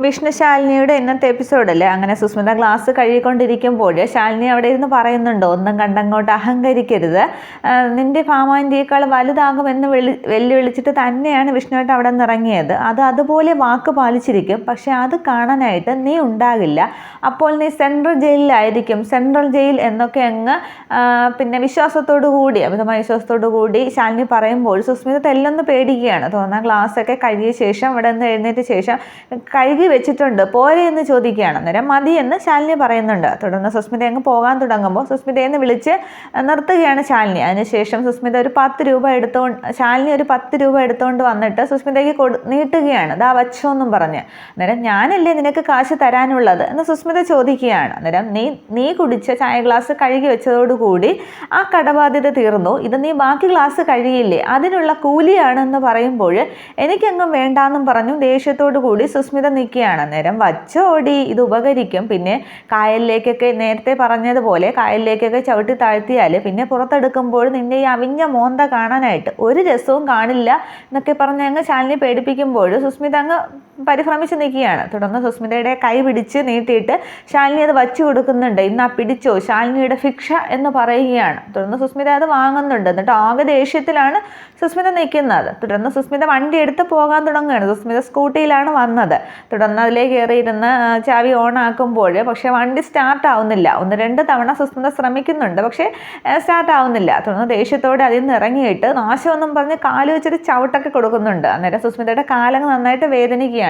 വിഷ്ണു ശാലിനിയുടെ ഇന്നത്തെ എപ്പിസോഡല്ലേ അങ്ങനെ സുസ്മിത ക്ലാസ് കഴുകിക്കൊണ്ടിരിക്കുമ്പോൾ ശാലിനി അവിടെ ഇരുന്ന് പറയുന്നുണ്ടോ, ഒന്നും കണ്ടങ്ങോട്ട് അഹങ്കരിക്കരുത്, നിന്റെ ഭാമാൻ്റെയേക്കാൾ വലുതാകുമെന്ന് വെല്ലുവിളിച്ചിട്ട് തന്നെയാണ് വിഷ്ണുവായിട്ട് അവിടെ നിന്ന് ഇറങ്ങിയത്. അതുപോലെ വാക്ക് പാലിച്ചിരിക്കും, പക്ഷെ അത് കാണാനായിട്ട് നീ ഉണ്ടാകില്ല. അപ്പോൾ നീ സെൻട്രൽ ജയിലിലായിരിക്കും. സെൻട്രൽ ജയിൽ എന്നൊക്കെ അങ്ങ് പിന്നെ അമിതമായ വിശ്വാസത്തോടു കൂടി ശാലിനി പറയുമ്പോൾ സുസ്മിത തെല്ലൊന്ന് പേടിക്കുകയാണ്. തോന്നാൻ ക്ലാസ്സൊക്കെ കഴുകിയ ശേഷം ഇവിടെ നിന്ന് എഴുന്നേറ്റ ശേഷം കഴുകി വെച്ചിട്ടുണ്ട്, പോരെ എന്ന് ചോദിക്കുകയാണ്. അന്നേരം മതി എന്ന് ശാലിനി പറയുന്നുണ്ട്. തുടർന്ന് സുസ്മിത അങ്ങ് പോകാൻ തുടങ്ങുമ്പോൾ സുസ്മിതയെന്ന് വിളിച്ച് നിർത്തുകയാണ് ശാലിനി. അതിനുശേഷം സുസ്മിത ഒരു 10 രൂപ ശാലിനി ഒരു 10 രൂപ എടുത്തുകൊണ്ട് വന്നിട്ട് സുസ്മിതയ്ക്ക് നീട്ടുകയാണ്. ദാ വച്ചോ എന്നും പറഞ്ഞ്. അന്നേരം ഞാനല്ലേ നിനക്ക് കാശ് തരാനുള്ളത് എന്ന് സുസ്മിത ചോദിക്കുകയാണ്. അന്നേരം നീ കുടിച്ച ചായ ഗ്ലാസ് കഴുകി വെച്ചതോടുകൂടി ആ കടബാധ്യത തീർന്നു. ഇത് നീ ബാക്കി ഗ്ലാസ് കഴുകിയില്ലേ, അതിനുള്ള കൂലിയാണെന്ന് പറയുമ്പോൾ എനിക്കെങ്ങും വേണ്ടാന്നും പറഞ്ഞു ദേഷ്യത്തോടു കൂടി സുസ്മിത നിൽക്കുകയാണ്. അന്നേരം വച്ചോടി, ഇത് ഉപകരിക്കും. പിന്നെ കായലിലേക്കൊക്കെ നേരത്തെ പറഞ്ഞതുപോലെ കായലിലേക്കൊക്കെ ചവിട്ടി താഴ്ത്തിയാൽ പിന്നെ പുറത്തെടുക്കുമ്പോൾ നിന്റെ ഈ അവിഞ്ഞ മോന്ത കാണാനായിട്ട് ഒരു രസവും കാണില്ല എന്നൊക്കെ പറഞ്ഞ് അങ്ങ് ശാലിനി പേടിപ്പിക്കുമ്പോൾ സുസ്മിത അങ്ങ് പരിഭ്രമിച്ച് നിൽക്കുകയാണ്. തുടർന്ന് സുസ്മിതയുടെ കൈ പിടിച്ച് നീട്ടിയിട്ട് ശാലിനി അത് വച്ചു കൊടുക്കുന്നുണ്ട്. ഇന്നാ പിടിച്ചോ, ശാലിനിയുടെ ശിക്ഷ എന്ന് പറയുകയാണ്. തുടർന്ന് സുസ്മിത അത് വാങ്ങുന്നുണ്ട്. എന്നിട്ട് ആകെ ദേഷ്യത്തിലാണ് സുസ്മിത നിൽക്കുന്നത്. തുടർന്ന് സുസ്മിത വണ്ടി എടുത്ത് പോകാൻ തുടങ്ങുകയാണ്. സുസ്മിത സ്കൂട്ടിയിലാണ് വന്നത്. തുടർന്ന് അതിലേക്ക് കയറിയിരുന്ന് ചാവി ഓൺ ആക്കുമ്പോൾ പക്ഷേ വണ്ടി സ്റ്റാർട്ട് ആവുന്നില്ല. 1-2 തവണ സുസ്മിത ശ്രമിക്കുന്നുണ്ട്, പക്ഷേ സ്റ്റാർട്ട് ആവുന്നില്ല. തുടർന്ന് ദേഷ്യത്തോടെ അതിൽ നിന്ന് ഇറങ്ങിയിട്ട് നാശമൊന്നും പറഞ്ഞ് കാല് വെച്ചിട്ട് ചവിട്ടൊക്കെ കൊടുക്കുന്നുണ്ട്. അന്നേരം സുസ്മിതയുടെ കാലങ്ങ് നന്നായിട്ട് വേദനിക്കുകയാണ്.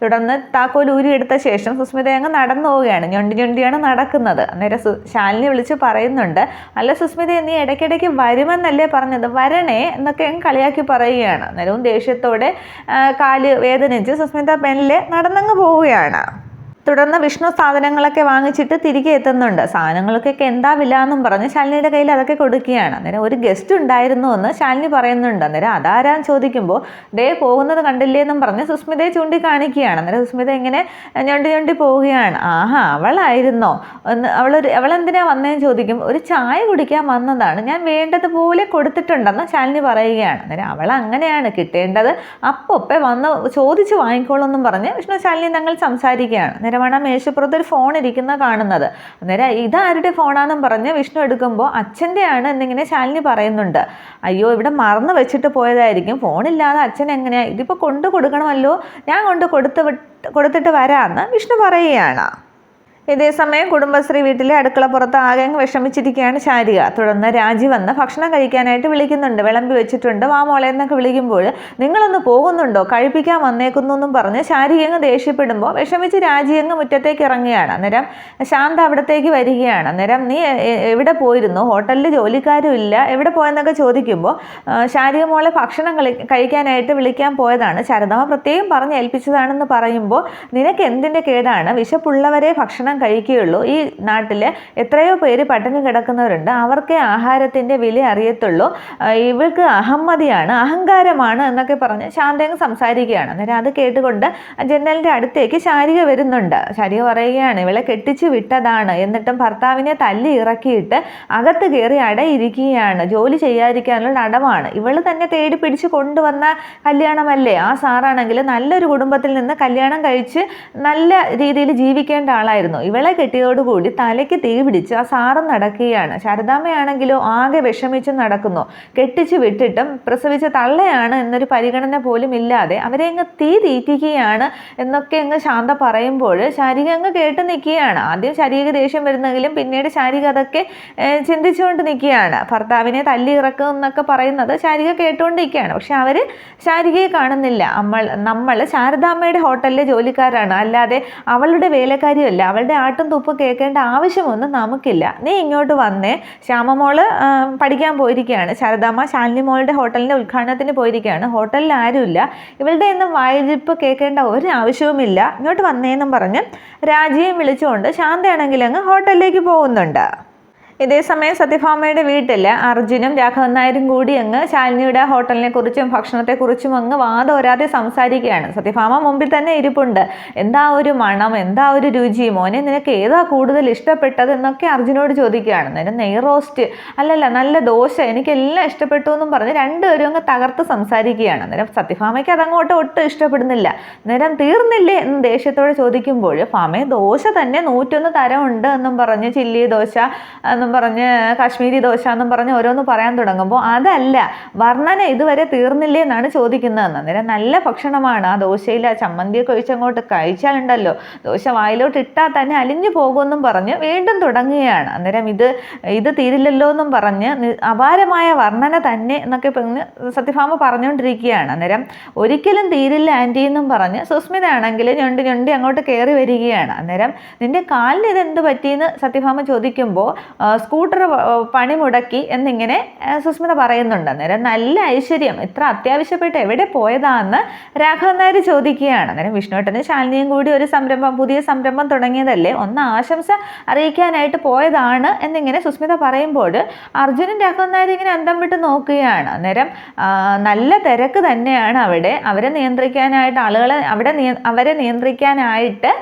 തുടർന്ന് താക്കോൽ ഊരിയെടുത്ത ശേഷം സുസ്മിത അങ്ങ് നടന്നു പോവുകയാണ്. ഞൊണ്ടിയാണ് നടക്കുന്നത്. അന്നേരം ശാലിനി വിളിച്ച് പറയുന്നുണ്ട്, അല്ല സുസ്മിത, നീ ഇടയ്ക്കിടയ്ക്ക് വരുമെന്നല്ലേ പറഞ്ഞത്, വരണേ എന്നൊക്കെ അങ്ങ് കളിയാക്കി പറയുകയാണ്. അന്നേരവും ദേഷ്യത്തോടെ കാല് വേദനിച്ച് സുസ്മിത മെല്ലെ നടന്നങ്ങ് പോവുകയാണ്. തുടർന്ന് വിഷ്ണു സാധനങ്ങളൊക്കെ വാങ്ങിച്ചിട്ട് തിരികെ എത്തുന്നുണ്ട്. സാധനങ്ങൾക്കൊക്കെ എന്താ വില എന്നും പറഞ്ഞ് ശാലിനിയുടെ കയ്യിൽ അതൊക്കെ കൊടുക്കുകയാണ്. അന്നേരം ഒരു ഗസ്റ്റ് ഉണ്ടായിരുന്നു എന്ന് ശാലിനി പറയുന്നുണ്ട്. അന്നേരം അതാരാന്ന് ചോദിക്കുമ്പോൾ ദേ പോകുന്നത് കണ്ടില്ലേ എന്നും പറഞ്ഞ് സുസ്മിതയെ ചൂണ്ടിക്കാണിക്കുകയാണ്. അന്നേരം സുസ്മിത ഇങ്ങനെ ഞൊണ്ടി പോവുകയാണ്. ആഹാ, അവളായിരുന്നോ എന്ന് അവളെന്തിനാ വന്നതെന്ന് ചോദിക്കും. ഒരു ചായ കുടിക്കാൻ വന്നതാണ്, ഞാൻ വേണ്ടതുപോലെ കൊടുത്തിട്ടുണ്ടെന്ന് ശാലിനി പറയുകയാണ്. അന്നേരം അവൾ അങ്ങനെയാണ് കിട്ടേണ്ടത്, അപ്പൊക്കെ വന്ന് ചോദിച്ച് വാങ്ങിക്കോളെന്നും പറഞ്ഞ് വിഷ്ണു ശാലിനി തങ്ങൾ സംസാരിക്കുകയാണ്. അന്നേരമാണ് മേശപ്പുറത്ത് ഒരു ഫോൺ ഇരിക്കുന്ന കാണുന്നത്. അന്നേരം ഇതാരുടെ ഫോണാണെന്നും പറഞ്ഞ് വിഷ്ണു എടുക്കുമ്പോൾ അച്ഛൻ്റെ ആണ് എന്നിങ്ങനെ ശാലിനി പറയുന്നുണ്ട്. അയ്യോ, ഇവിടെ മറന്നു വെച്ചിട്ട് പോയതായിരിക്കും, ഫോണില്ലാതെ അച്ഛൻ എങ്ങനെയാ, ഇതിപ്പോൾ കൊണ്ടു കൊടുക്കണമല്ലോ, ഞാൻ കൊടുത്തിട്ട് വരാമെന്ന് വിഷ്ണു പറയുകയാണ്. ഇതേസമയം കുടുംബശ്രീ വീട്ടിലെ അടുക്കളപ്പുറത്ത് ആകെ വിഷമിച്ചിരിക്കുകയാണ് ശാരിക. തുടർന്ന് രാജി വന്ന് ഭക്ഷണം കഴിക്കാനായിട്ട് വിളിക്കുന്നുണ്ട്. വിളമ്പി വെച്ചിട്ടുണ്ട്, വാ മോളെ എന്നൊക്കെ വിളിക്കുമ്പോൾ നിങ്ങളൊന്ന് പോകുന്നുണ്ടോ, കഴിപ്പിക്കാൻ വന്നേക്കുന്നു എന്നും പറഞ്ഞ് ശാരിക അങ്ങ് ദേഷ്യപ്പെടുമ്പോൾ വിഷമിച്ച് രാജി അങ്ങ് മുറ്റത്തേക്ക് ഇറങ്ങുകയാണ്. അന്നേരം ശാന്ത അവിടത്തേക്ക് വരികയാണ്. അന്നേരം നീ എവിടെ പോയിരുന്നു, ഹോട്ടലിൽ ജോലിക്കാരും ഇല്ല, എവിടെ പോയെന്നൊക്കെ ചോദിക്കുമ്പോൾ ശാരിക മോളെ ഭക്ഷണം കഴിക്കാനായിട്ട് വിളിക്കാൻ പോയതാണ്, ശാരദാമ്മ പ്രത്യേകം പറഞ്ഞ് ഏൽപ്പിച്ചതാണെന്ന് പറയുമ്പോൾ നിനക്ക് എന്തിൻ്റെ കേടാണ്, വിശപ്പുള്ളവരെ ഭക്ഷണം കഴിക്കുകയുള്ളൂ, ഈ നാട്ടിൽ എത്രയോ പേര് പട്ടിണി കിടക്കുന്നവരുണ്ട്, അവർക്കേ ആഹാരത്തിൻ്റെ വില അറിയത്തുള്ളൂ, ഇവൾക്ക് അഹമ്മതിയാണ്, അഹങ്കാരമാണ് എന്നൊക്കെ പറഞ്ഞ് ശാന്തങ്ങ് സംസാരിക്കുകയാണ്. അന്നേരം അത് കേട്ടുകൊണ്ട് ജനലിൻ്റെ അടുത്തേക്ക് ശാരിക വരുന്നുണ്ട്. ശാരിക പറയുകയാണ്, ഇവളെ കെട്ടിച്ചു വിട്ടതാണ്, എന്നിട്ടും ഭർത്താവിനെ തല്ലി ഇറക്കിയിട്ട് അകത്ത് കയറി അടയിരിക്കുകയാണ്, ജോലി ചെയ്യാതിരിക്കാനുള്ള അടവാണ്, ഇവൾ തന്നെ തേടി പിടിച്ച് കൊണ്ടുവന്ന കല്യാണമല്ലേ, ആ സാറാണെങ്കിൽ നല്ലൊരു കുടുംബത്തിൽ നിന്ന് കല്യാണം കഴിച്ച് നല്ല രീതിയിൽ ജീവിക്കേണ്ട ആളായിരുന്നു, ഇവളെ കെട്ടിയോടുകൂടി തലയ്ക്ക് തീ പിടിച്ച് ആ സാറും നടക്കുകയാണ്, ശാരദാമ്മയാണെങ്കിലോ ആകെ വിഷമിച്ച് നടക്കുന്നു, കെട്ടിച്ചു വിട്ടിട്ടും പ്രസവിച്ച തള്ളയാണ് എന്നൊരു പരിഗണന പോലും ഇല്ലാതെ അവരെ അങ്ങ് തീറ്റിക്കുകയാണ് എന്നൊക്കെ അങ്ങ് ശാന്ത പറയുമ്പോൾ ശാരിക അങ്ങ് കേട്ട് നിൽക്കുകയാണ്. ആദ്യം ശാരിക ദേഷ്യം വരുന്നെങ്കിലും പിന്നീട് ശാരിക അതൊക്കെ ചിന്തിച്ചുകൊണ്ട് നിൽക്കുകയാണ്. ഭർത്താവിനെ തല്ലി ഇറക്കും എന്നൊക്കെ പറയുന്നത് ശാരിക കേട്ടുകൊണ്ടിരിക്കുകയാണ്. പക്ഷെ അവർ ശാരികയെ കാണുന്നില്ല. നമ്മൾ ശാരദാമ്മയുടെ ഹോട്ടലിലെ ജോലിക്കാരാണ്, അല്ലാതെ അവളുടെ വേലക്കാരിയല്ല, അവളുടെ ആട്ടും തുപ്പ് കേൾക്കേണ്ട ആവശ്യമൊന്നും നമുക്കില്ല, നീ ഇങ്ങോട്ട് വന്നേ. ശ്യാമമോള് പഠിക്കാൻ പോയിരിക്കുകയാണ്, ശാരദാമ്മ ശാലിനി മോളുടെ ഹോട്ടലിൻ്റെ ഉദ്ഘാടനത്തിന് പോയിരിക്കുകയാണ്, ഹോട്ടലിൽ ആരുമില്ല, ഇവളുടെ ഒന്നും വായിലിപ്പ് കേൾക്കേണ്ട ഒരു ആവശ്യവുമില്ല, ഇങ്ങോട്ട് വന്നേന്നും പറഞ്ഞ് രാജിയും വിളിച്ചുകൊണ്ട് ശാന്തയാണെങ്കിൽ അങ്ങ് ഹോട്ടലിലേക്ക് പോകുന്നുണ്ട്. ഇതേസമയം സത്യഭാമയുടെ വീട്ടിൽ അർജുനും രാഘവൻ നായരും കൂടി അങ്ങ് ശാലിനിയുടെ ഹോട്ടലിനെ കുറിച്ചും ഭക്ഷണത്തെക്കുറിച്ചും അങ്ങ് വാദോരാതെ സംസാരിക്കുകയാണ്. സത്യഭാമ മുമ്പിൽ തന്നെ ഇരിപ്പുണ്ട്. എന്താ ഒരു മണം, എന്താ ഒരു രുചി, മോനെ നിനക്ക് ഏതാ കൂടുതൽ ഇഷ്ടപ്പെട്ടത് എന്നൊക്കെ അർജുനോട് ചോദിക്കുകയാണ്. നേരം നെയ് റോസ്റ്റ്, അല്ലല്ല നല്ല ദോശ, എനിക്കെല്ലാം ഇഷ്ടപ്പെട്ടു എന്നും പറഞ്ഞ് രണ്ടുപേരും അങ്ങ് തകർത്ത് സംസാരിക്കുകയാണ്. നേരം സത്യഭാമയ്ക്ക് അതങ്ങോട്ട് ഒട്ടും ഇഷ്ടപ്പെടുന്നില്ല. നേരം തീർന്നില്ലേ എന്ന് ദേഷ്യത്തോടെ ചോദിക്കുമ്പോൾ ഭാമയെ ദോശ തന്നെ 101 തരമുണ്ട് എന്നും പറഞ്ഞ് ചില്ലി ദോശ എന്നും പറഞ്ഞ് കാശ്മീരി ദോശ എന്നും പറഞ്ഞ് ഓരോന്ന് പറയാൻ തുടങ്ങുമ്പോൾ അതല്ല, വർണ്ണന ഇതുവരെ തീർന്നില്ലേ എന്നാണ് ചോദിക്കുന്നതെന്ന്. അന്നേരം നല്ല ഭക്ഷണമാണ്, ആ ദോശയിൽ ആ ചമ്മന്തിയൊക്കെ ഒഴിച്ചങ്ങോട്ട് കഴിച്ചാലുണ്ടല്ലോ, ദോശ വായിലോട്ട് ഇട്ടാൽ തന്നെ അലിഞ്ഞു പോകുമെന്നും പറഞ്ഞ് വീണ്ടും തുടങ്ങുകയാണ്. അന്നേരം ഇത് തീരില്ലല്ലോ എന്നും പറഞ്ഞ് അപാരമായ വർണ്ണന തന്നെ എന്നൊക്കെ സത്യഭാമ പറഞ്ഞുകൊണ്ടിരിക്കുകയാണ്. അന്നേരം ഒരിക്കലും തീരില്ല ആൻറ്റി എന്നും പറഞ്ഞ് സുസ്മിത ആണെങ്കിൽ ഞൊണ്ടി അങ്ങോട്ട് കയറി വരികയാണ്. അന്നേരം നിന്റെ കാലിന് ഇതെന്ത് പറ്റിയെന്ന് സത്യഭാമ ചോദിക്കുമ്പോൾ സ്കൂട്ടർ പണി മുടക്കി എന്നിങ്ങനെ സുസ്മിത പറയുന്നുണ്ട്. അന്നേരം നല്ല ഐശ്വര്യം, ഇത്ര അത്യാവശ്യപ്പെട്ട് എവിടെ പോയതാന്ന് രാഘവൻ നായർ ചോദിക്കുകയാണ്. അന്നേരം വിഷ്ണുവേട്ടനും ശാലിനിയും കൂടി ഒരു പുതിയ സംരംഭം തുടങ്ങിയതല്ലേ, ഒന്ന് ആശംസ അറിയിക്കാനായിട്ട് പോയതാണ് എന്നിങ്ങനെ സുസ്മിത പറയുമ്പോൾ അർജുനും രാഘവൻ നായർ ഇങ്ങനെ അന്തം വിട്ട് നോക്കുകയാണ്. അന്നേരം നല്ല തിരക്ക് തന്നെയാണ് അവിടെ, അവരെ നിയന്ത്രിക്കാനായിട്ട് അവരെ നിയന്ത്രിക്കാനായിട്ട്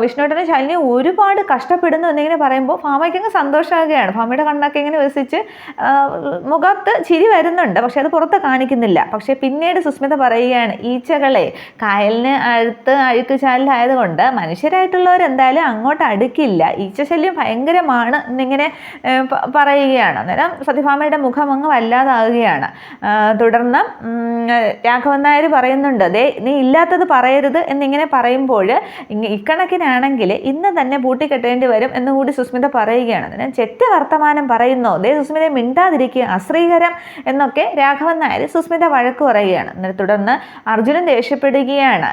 വിഷ്ണുവേട്ടനും ശാലിനിയും ഒരുപാട് കഷ്ടപ്പെടുന്നു എന്നിങ്ങനെ പറയുമ്പോൾ ഭാമയ്ക്കങ്ങ് സന്തോഷമാകുകയാണ്. ഭാമയുടെ കണ്ണൊക്കെ ഇങ്ങനെ വികസിച്ച് മുഖത്ത് ചിരി വരുന്നുണ്ട്, പക്ഷെ അത് പുറത്ത് കാണിക്കുന്നില്ല. പക്ഷെ പിന്നീട് സുസ്മിത പറയുകയാണ്, ഈച്ചകളെ കായലിന് അടുത്ത് അഴുക്ക് ചാലിലായതുകൊണ്ട് മനുഷ്യരായിട്ടുള്ളവർ എന്തായാലും അങ്ങോട്ട് അടുക്കില്ല, ഈച്ചശല്യം ഭയങ്കരമാണ് എന്നിങ്ങനെ പറയുകയാണ്. അന്നേരം സത്യഭാമയുടെ മുഖം അങ്ങ് വല്ലാതാകുകയാണ്. തുടർന്ന് രാഘവൻ നായർ പറയുന്നുണ്ട്, നീ ഇല്ലാത്തത് പറയരുത് എന്നിങ്ങനെ പറയുമ്പോൾ ഇക്കണക്കിനാണെങ്കിൽ ഇന്ന് തന്നെ പൂട്ടിക്കെട്ടേണ്ടി വരും എന്നുകൂടി സുസ്മിത പറയുകയാണ്. അതിന് ചെറ്റ വർത്തമാനം പറയുന്നോ, സുസ്മിതയെ മിണ്ടാതിരിക്കുക, അശ്രീകരം എന്നൊക്കെ രാഘവൻ നായർ സുസ്മിത വഴക്ക് പറയുകയാണ്. തുടർന്ന് അർജുനൻ ദേഷ്യപ്പെടുകയാണ്.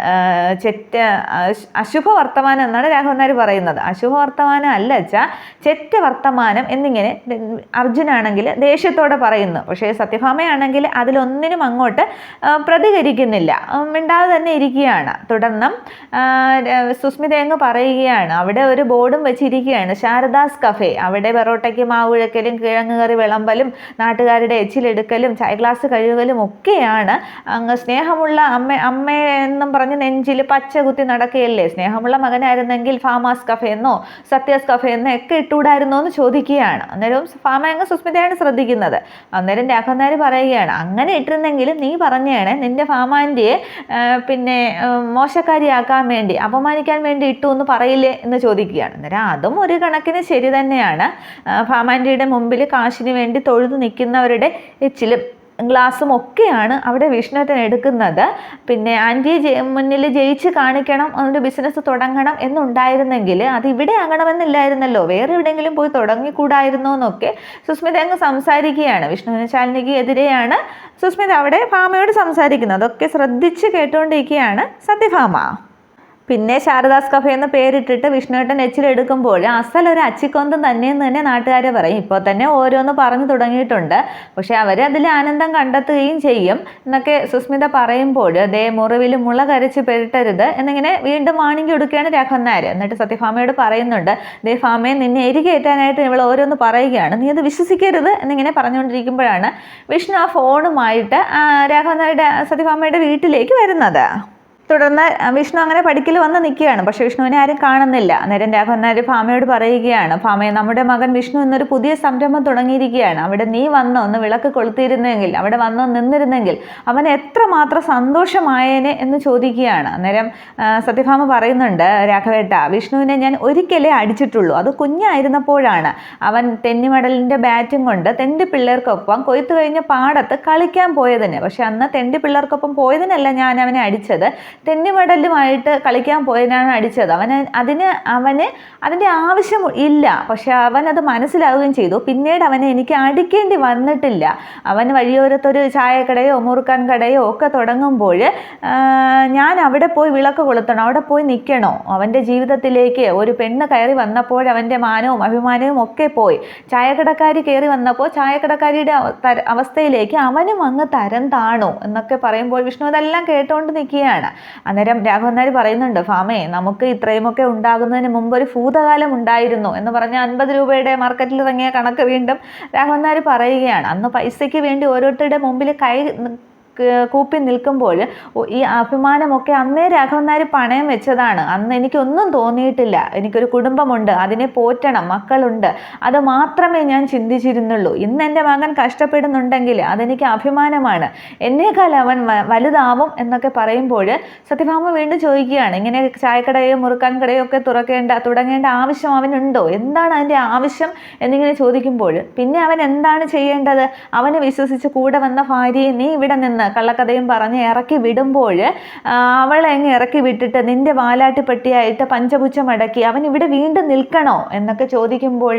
അശുഭ വർത്തമാനം എന്നാണ് രാഘവൻ നായർ പറയുന്നത്. അശുഭ വർത്തമാനം അല്ല വെച്ചാൽ ചെറ്റ വർത്തമാനം എന്നിങ്ങനെ അർജുനാണെങ്കിൽ ദേഷ്യത്തോടെ പറയുന്നു. പക്ഷേ സത്യഭാമയാണെങ്കിൽ അതിലൊന്നിനും അങ്ങോട്ട് പ്രതികരിക്കുന്നില്ല, മിണ്ടാതെ തന്നെ ഇരിക്കുകയാണ്. തുടർന്ന് സുസ്മിത അങ്ങ് പറയുകയാണ്, അവിടെ ഒരു ബോർഡും വെച്ചിരിക്കുകയാണ്, ശാരദാസ് കഫേ. അവിടെ പെറോട്ടയ്ക്ക് മാവുഴക്കലും കിഴങ്ങ് കറി വിളമ്പലും നാട്ടുകാരുടെ എച്ചിലെടുക്കലും ചായ ഗ്ലാസ് കഴുകലും ഒക്കെയാണ്. അങ്ങ് സ്നേഹമുള്ള അമ്മ എന്നും പറഞ്ഞ് നെഞ്ചിൽ പച്ച കുത്തി നടക്കുകയല്ലേ, സ്നേഹമുള്ള മകനായിരുന്നെങ്കിൽ ഫാമാസ് കഫേ എന്നോ സത്യാസ് കഫേ എന്നോ ഒക്കെ ഇട്ടുകൂടായിരുന്നോ എന്ന് ചോദിക്കുകയാണ്. അന്നേരം ഫാമ അങ്ങ് സുസ്മിതയാണ് ശ്രദ്ധിക്കുന്നത്. അന്നേരം രാഘവൻ നായർ പറയുകയാണ്, അങ്ങനെ ഇട്ടിരുന്നെങ്കിലും നീ പറഞ്ഞേണേ, നിന്റെ ഫാമാൻ്റെയെ പിന്നെ മോശക്കാരിയാക്കാൻ വേണ്ടി അപമാനിക്കാൻ വേണ്ടി ഇട്ടു എന്ന് പറയില്ലേ എന്ന് ചോദിക്കുകയാണ്. അന്നേരം അതും ഒരു കണക്കിന് ശരി തന്നെയാണ്. ഫാമാൻ്റിയുടെ മുമ്പിൽ കാശിന് വേണ്ടി തൊഴുതു നിൽക്കുന്നവരുടെ എച്ചിലും ഗ്ലാസും ഒക്കെയാണ് അവിടെ വിഷ്ണുവേട്ടൻ എടുക്കുന്നത്. പിന്നെ ആൻറ്റിയെ മുന്നിൽ ജയിച്ച് കാണിക്കണം, അതിൻ്റെ ബിസിനസ് തുടങ്ങണം എന്നുണ്ടായിരുന്നെങ്കിൽ അത് ഇവിടെ ആകണമെന്നില്ലായിരുന്നല്ലോ, വേറെ എവിടെയെങ്കിലും പോയി തുടങ്ങിക്കൂടായിരുന്നോ എന്നൊക്കെ സുസ്മിത അങ്ങ് സംസാരിക്കുകയാണ്. വിഷ്ണുവിന് ശാലിനിക്ക് എതിരെയാണ് സുസ്മിത അവിടെ ഭാമയോട് സംസാരിക്കുന്നത്. അതൊക്കെ ശ്രദ്ധിച്ച് കേട്ടുകൊണ്ടിരിക്കുകയാണ് സത്യഭാമ. പിന്നെ ശാരദാസ് കഫേ എന്ന് പേരിട്ടിട്ട് വിഷ്ണുവേട്ടൻ എച്ചിലെടുക്കുമ്പോൾ അസലൊരു അച്ചിക്കൊന്തം തന്നെയെന്ന് തന്നെ നാട്ടുകാരെ പറയും. ഇപ്പോൾ തന്നെ ഓരോന്ന് പറഞ്ഞു തുടങ്ങിയിട്ടുണ്ട്, പക്ഷെ അവർ അതിൽ ആനന്ദം കണ്ടെത്തുകയും ചെയ്യും എന്നൊക്കെ സുസ്മിത പറയുമ്പോൾ മുറിവിൽ മുള കരച്ച് പെരുട്ടരുത് എന്നിങ്ങനെ വീണ്ടും വാണിംഗ് കൊടുക്കുകയാണ് രാഘവൻ നായർ. എന്നിട്ട് സത്യഭാമയോട് പറയുന്നുണ്ട്, ഭാമയെ നിന്നെ എരികേറ്റാനായിട്ട് ഇവൾ ഓരോന്ന് പറയുകയാണ്, നീ അത് വിശ്വസിക്കരുത് എന്നിങ്ങനെ പറഞ്ഞുകൊണ്ടിരിക്കുമ്പോഴാണ് വിഷ്ണു ആ ഫോണുമായിട്ട് രാഘവൻ നായരുടെ സത്യഭാമയുടെ വീട്ടിലേക്ക് വരുന്നത്. തുടർന്ന് വിഷ്ണു അങ്ങനെ പഠിക്കൽ വന്ന് നിൽക്കുകയാണ്. പക്ഷേ വിഷ്ണുവിനെ ആരും കാണുന്നില്ല. അന്നേരം രാഘവൻ നായർ ഭാമയോട് പറയുകയാണ്, ഭാമയെ നമ്മുടെ മകൻ വിഷ്ണു എന്നൊരു പുതിയ സംരംഭം തുടങ്ങിയിരിക്കുകയാണ്, അവിടെ നീ വന്നോ ഒന്ന് വിളക്ക് കൊളുത്തിയിരുന്നെങ്കിൽ, അവിടെ വന്നോ നിന്നിരുന്നെങ്കിൽ അവൻ എത്രമാത്രം സന്തോഷമായേനെ എന്ന് ചോദിക്കുകയാണ്. അന്നേരം സത്യഭാമ പറയുന്നുണ്ട്, രാഘവേട്ട, വിഷ്ണുവിനെ ഞാൻ ഒരിക്കലേ അടിച്ചിട്ടുള്ളൂ, അത് കുഞ്ഞായിരുന്നപ്പോഴാണ്. അവൻ തെന്നിമടലിൻ്റെ ബാറ്റും കൊണ്ട് തെണ്ടി പിള്ളേർക്കൊപ്പം കൊയ്ത്തു കഴിഞ്ഞ പാടത്ത് കളിക്കാൻ പോയതിന്. പക്ഷെ അന്ന് തെണ്ടി പിള്ളേർക്കൊപ്പം പോയതിനല്ല ഞാൻ അവനെ അടിച്ചത്, തെന്നിമടലുമായിട്ട് കളിക്കാൻ പോയതിനാണ് അടിച്ചത്. അവന് അതിൻ്റെ ആവശ്യം ഇല്ല, പക്ഷെ അവനത് മനസ്സിലാവുകയും ചെയ്തു. പിന്നീട് അവനെ എനിക്ക് അടിക്കേണ്ടി വന്നിട്ടില്ല. അവൻ വഴിയോരത്തൊരു ചായക്കടയോ മുറുക്കാൻ കടയോ ഒക്കെ തുടങ്ങുമ്പോൾ ഞാൻ അവിടെ പോയി വിളക്ക് കൊളുത്തണം, അവിടെ പോയി നിൽക്കണോ? അവൻ്റെ ജീവിതത്തിലേക്ക് ഒരു പെണ്ണ് കയറി വന്നപ്പോൾ അവൻ്റെ മാനവും അഭിമാനവും ഒക്കെ പോയി. ചായക്കടക്കാരി കയറി വന്നപ്പോൾ ചായക്കടക്കാരിയുടെ അവസ്ഥയിലേക്ക് അവനും അങ്ങ് തരം താണു എന്നൊക്കെ പറയുമ്പോൾ വിഷ്ണു ഇതെല്ലാം കേട്ടുകൊണ്ട് നിൽക്കുകയാണ്. അന്നേരം രാഘവൻ നായർ പറയുന്നുണ്ട്, ഫാമേ നമുക്ക് ഇത്രയുമൊക്കെ ഉണ്ടാകുന്നതിന് മുമ്പ് ഒരു ഭൂതകാലം ഉണ്ടായിരുന്നു എന്ന് പറഞ്ഞ് 50 രൂപയുടെ മാർക്കറ്റിൽ ഇറങ്ങിയ കണക്ക് വീണ്ടും രാഘവൻ നായർ പറയുകയാണ്. അന്ന് പൈസയ്ക്ക് വേണ്ടി ഓരോരുത്തരുടെ മുമ്പിൽ കൈ കൂപ്പി നിൽക്കുമ്പോൾ ഈ അഭിമാനമൊക്കെ അന്നേ രാഘവൻ നായർ പണയം വെച്ചതാണ്. അന്ന് എനിക്കൊന്നും തോന്നിയിട്ടില്ല, എനിക്കൊരു കുടുംബമുണ്ട്, അതിനെ പോറ്റണം, മക്കളുണ്ട്, അത് മാത്രമേ ഞാൻ ചിന്തിച്ചിരുന്നുള്ളൂ. ഇന്ന് എൻ്റെ മകൻ കഷ്ടപ്പെടുന്നുണ്ടെങ്കിൽ അതെനിക്ക് അഭിമാനമാണ്, എന്നേക്കാൾ അവൻ വലുതാവും എന്നൊക്കെ പറയുമ്പോൾ സത്യഭാമ വീണ്ടും ചോദിക്കുകയാണ്, ഇങ്ങനെ ചായക്കടയോ മുറുക്കാൻ കടയോ ഒക്കെ തുടങ്ങേണ്ട ആവശ്യം അവനുണ്ടോ, എന്താണ് അതിൻ്റെ ആവശ്യം എന്നിങ്ങനെ ചോദിക്കുമ്പോൾ പിന്നെ അവൻ എന്താണ് ചെയ്യേണ്ടത്? അവനെ വിശ്വസിച്ച് കൂടെ വന്ന ഭാര്യയെ നീ ഇവിടെ നിന്ന് കള്ളക്കഥയും പറഞ്ഞ് ഇറക്കി വിടുമ്പോൾ അവളെ അങ്ങ് ഇറക്കി വിട്ടിട്ട് നിന്റെ വാലാട്ടിപ്പെട്ടിയായിട്ട് പഞ്ചപുച്ഛം അടക്കി അവൻ ഇവിടെ വീണ്ടും നിൽക്കണോ എന്നൊക്കെ ചോദിക്കുമ്പോൾ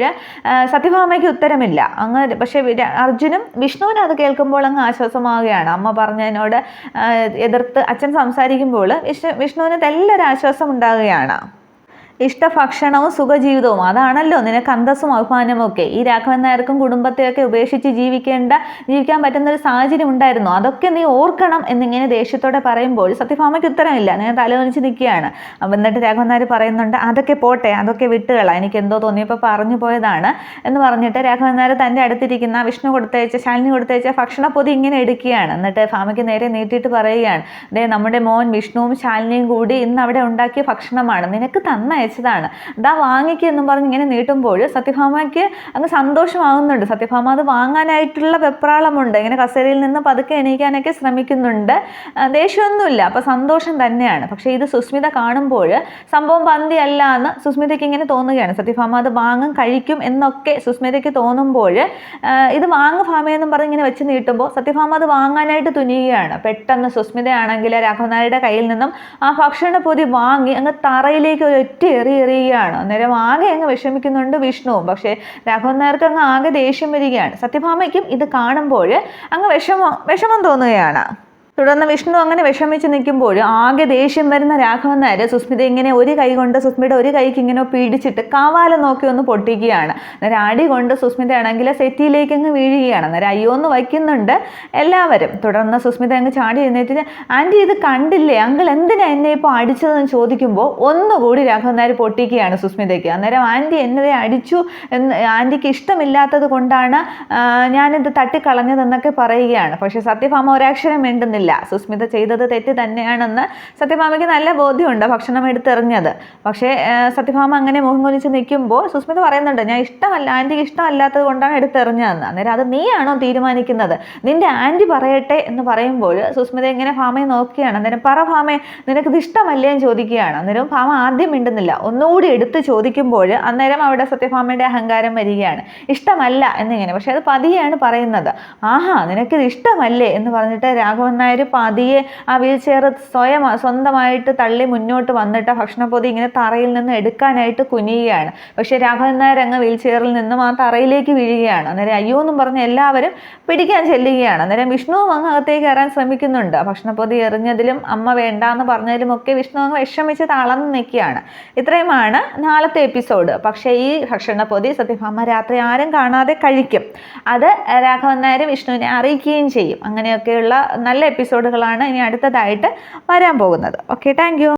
സത്യഭാമയ്ക്ക് ഉത്തരമില്ല. അങ്ങ് പക്ഷേ അർജുനും വിഷ്ണുവിനും അത് കേൾക്കുമ്പോൾ അങ്ങ് ആശ്വാസമാവുകയാണ്. അമ്മ പറഞ്ഞതിനോട് എതിർത്ത് അച്ഛൻ സംസാരിക്കുമ്പോൾ വിഷ്ണുവിന് നല്ലൊരു ആശ്വാസം ഉണ്ടാവുകയാണ്. ഇഷ്ടഭക്ഷണവും സുഖജീവിതവും അതാണല്ലോ നിനക്ക് അന്തസ്സും അഭിമാനവും ഒക്കെ. ഈ രാഘവൻ നായർക്കും കുടുംബത്തെയൊക്കെ ഉപേക്ഷിച്ച് ജീവിക്കാൻ പറ്റുന്ന ഒരു സാഹചര്യം ഉണ്ടായിരുന്നു, അതൊക്കെ നീ ഓർക്കണം എന്നിങ്ങനെ ദേഷ്യത്തോടെ പറയുമ്പോൾ സത്യഭാമയ്ക്ക് ഉത്തരമില്ല. ഞാൻ തലവനിച്ച് നിൽക്കുകയാണ്. അപ്പം എന്നിട്ട് രാഘവൻ നായർ പറയുന്നുണ്ട്, അതൊക്കെ പോട്ടെ, അതൊക്കെ വിട്ടുകളാം, എനിക്ക് എന്തോ തോന്നിയപ്പോൾ പറഞ്ഞു പോയതാണ് എന്ന് പറഞ്ഞിട്ട് രാഘവൻ നായർ തൻ്റെ അടുത്തിരിക്കുന്ന ശാലിനി കൊടുത്തയച്ച ഭക്ഷണപ്പൊതി ഇങ്ങനെ എടുക്കുകയാണ്. എന്നിട്ട് ഭാമയ്ക്ക് നേരെ നീട്ടിയിട്ട് പറയുകയാണ്, ദേ നമ്മുടെ മോൻ വിഷ്ണുവും ശാലിനിയും കൂടി ഇന്ന് അവിടെ ഉണ്ടാക്കിയ ഭക്ഷണമാണ്, നിനക്ക് അയച്ചതാണ്, ഇതാ വാങ്ങിക്കെന്നും പറഞ്ഞ് ഇങ്ങനെ നീട്ടുമ്പോൾ സത്യഭാമയ്ക്ക് അങ്ങ് സന്തോഷമാകുന്നുണ്ട്. സത്യഭാമ അത് വാങ്ങാനായിട്ടുള്ള വെപ്രാളമുണ്ട്, ഇങ്ങനെ കസേരയിൽ നിന്ന് പതുക്കെ എണീക്കാനൊക്കെ ശ്രമിക്കുന്നുണ്ട്. ദേഷ്യമൊന്നുമില്ല, അപ്പോൾ സന്തോഷം തന്നെയാണ്. പക്ഷേ ഇത് സുസ്മിത കാണുമ്പോൾ സംഭവം പന്തിയല്ല എന്ന് സുസ്മിതയ്ക്ക് ഇങ്ങനെ തോന്നുകയാണ്. സത്യഭാമ അത് കഴിക്കും എന്നൊക്കെ സുസ്മിതയ്ക്ക് തോന്നുമ്പോൾ ഇത് ഭാമയെന്നും പറഞ്ഞ് ഇങ്ങനെ വെച്ച് നീട്ടുമ്പോൾ സത്യഭാമ അത് വാങ്ങാനായിട്ട് തുനിയുകയാണ്. പെട്ടെന്ന് സുസ്മിതയാണെങ്കിൽ രാഘവൻ നായരുടെ കയ്യിൽ നിന്നും ആ ഭക്ഷണപ്പൊതി വാങ്ങി അങ്ങ് തറയിലേക്ക് ഒറ്റ എറിയുകയാണ്. അന്നേരം ആകെ അങ്ങ് വിഷമിക്കുന്നുണ്ട് വിഷ്ണുവും. പക്ഷേ രാഘവൻ നായർക്ക് അങ്ങ് ആകെ ദേഷ്യം വരികയാണ്. സത്യഭാമയ്ക്കും ഇത് കാണുമ്പോൾ അങ്ങ് വിഷമം തോന്നുകയാണ്. തുടർന്ന് വിഷ്ണു അങ്ങനെ വിഷമിച്ച് നിൽക്കുമ്പോൾ ആകെ ദേഷ്യം വരുന്ന രാഘവൻ നായർ സുസ്മിത ഇങ്ങനെ ഒരു കൈ കൊണ്ട് സുസ്മിതയുടെ ഒരു കൈക്ക് ഇങ്ങനെ പിടിച്ചിട്ട് കാവാലം നോക്കി ഒന്ന് പൊട്ടിക്കുകയാണ്. അന്നേരം അടി കൊണ്ട് സുസ്മിതയാണെങ്കിൽ സെറ്റിയിലേക്ക് അങ്ങ് വീഴുകയാണ്. അന്നേരം അയ്യോ എന്ന് വയ്ക്കുന്നുണ്ട് എല്ലാവരും. തുടർന്ന് സുസ്മിത അങ്ങ് ചാടി എഴുന്നേറ്റിട്ട്, ആൻറ്റി ഇത് കണ്ടില്ലേ, അങ്കിൾ എന്തിനാ എന്നെ ഇപ്പോൾ അടിച്ചതെന്ന് ചോദിക്കുമ്പോൾ ഒന്നുകൂടി രാഘവൻ നായർ പൊട്ടിക്കുകയാണ് സുസ്മിതയ്ക്ക്. അന്നേരം ആൻറ്റി എന്നെ അടിച്ചു എന്ന് ആൻറ്റിക്ക് ഇഷ്ടമില്ലാത്തത് കൊണ്ടാണ് ഞാനിത് തട്ടിക്കളഞ്ഞതെന്നൊക്കെ പറയുകയാണ്. പക്ഷേ സത്യഭാമ ഒരക്ഷരം മിണ്ടുന്നില്ല. സുസ്മിത ചെയ്തത് തെറ്റ് തന്നെയാണെന്ന് സത്യഭാമയ്ക്ക് നല്ല ബോധ്യമുണ്ട്, ഭക്ഷണം എടുത്തെറിഞ്ഞത്. പക്ഷേ സത്യഭാമ അങ്ങനെ മുഖം കൊലിച്ച് നിൽക്കുമ്പോൾ സുസ്മിത പറയുന്നുണ്ട്, ഞാൻ ഇഷ്ടമല്ല, ആൻറ്റിക്ക് ഇഷ്ടമല്ലാത്തത് കൊണ്ടാണ് എടുത്തെറിഞ്ഞതെന്ന്. അന്നേരം അത് നീയാണോ തീരുമാനിക്കുന്നത്, നിന്റെ ആൻറ്റി പറയട്ടെ എന്ന് പറയുമ്പോൾ സുസ്മിത ഇങ്ങനെ ഭാമയെ നോക്കുകയാണ്. അന്നേരം പറ ഭാമേ, നിനക്കിത് ഇഷ്ടമല്ലേ എന്ന് ചോദിക്കുകയാണ്. അന്നേരം ഭാമ ആദ്യം മിണ്ടുന്നില്ല. ഒന്നുകൂടി എടുത്ത് ചോദിക്കുമ്പോൾ അന്നേരം അവിടെ സത്യഭാമയുടെ അഹങ്കാരം വരികയാണ്. ഇഷ്ടമല്ല എന്നിങ്ങനെ, പക്ഷെ അത് പതിയെയാണ് പറയുന്നത്. ആഹാ, നിനക്കിത് ഇഷ്ടമല്ലേ എന്ന് പറഞ്ഞിട്ട് രാഘവൻ നായർ പതിയെ ആ വീൽ ചെയർ സ്വന്തമായിട്ട് തള്ളി മുന്നോട്ട് വന്നിട്ട് ഭക്ഷണപ്പൊതി ഇങ്ങനെ തറയിൽ നിന്ന് എടുക്കാനായിട്ട് കുനിയുകയാണ്. പക്ഷേ രാഘവൻ നായർ അങ്ങ് വീൽ ചെയറിൽ നിന്നും ആ തറയിലേക്ക് വീഴുകയാണ്. അന്നേരം അയ്യോ എന്നും പറഞ്ഞ് എല്ലാവരും പിടിക്കാൻ ചെല്ലുകയാണ്. അന്നേരം വിഷ്ണുവും അങ്ങ് അകത്തേക്ക് കയറാൻ ശ്രമിക്കുന്നുണ്ട്. ഭക്ഷണപ്പൊതി എറിഞ്ഞതിലും അമ്മ വേണ്ട എന്ന് പറഞ്ഞതിലും ഒക്കെ വിഷ്ണു അങ്ങ് വിഷമിച്ച് തളർന്ന് നിൽക്കുകയാണ്. ഇത്രയുമാണ് നാളത്തെ എപ്പിസോഡ്. പക്ഷേ ഈ ഭക്ഷണപ്പൊതി സത്യഭാമ രാത്രി ആരും കാണാതെ കഴിക്കും. അത് രാഘവൻ നായർ വിഷ്ണുവിനെ അറിയിക്കുകയും ചെയ്യും. അങ്ങനെയൊക്കെയുള്ള നല്ല എപ്പിസോഡുകളാണ് ഇനി അടുത്തതായിട്ട് വരാൻ പോകുന്നത്. Okay, thank you.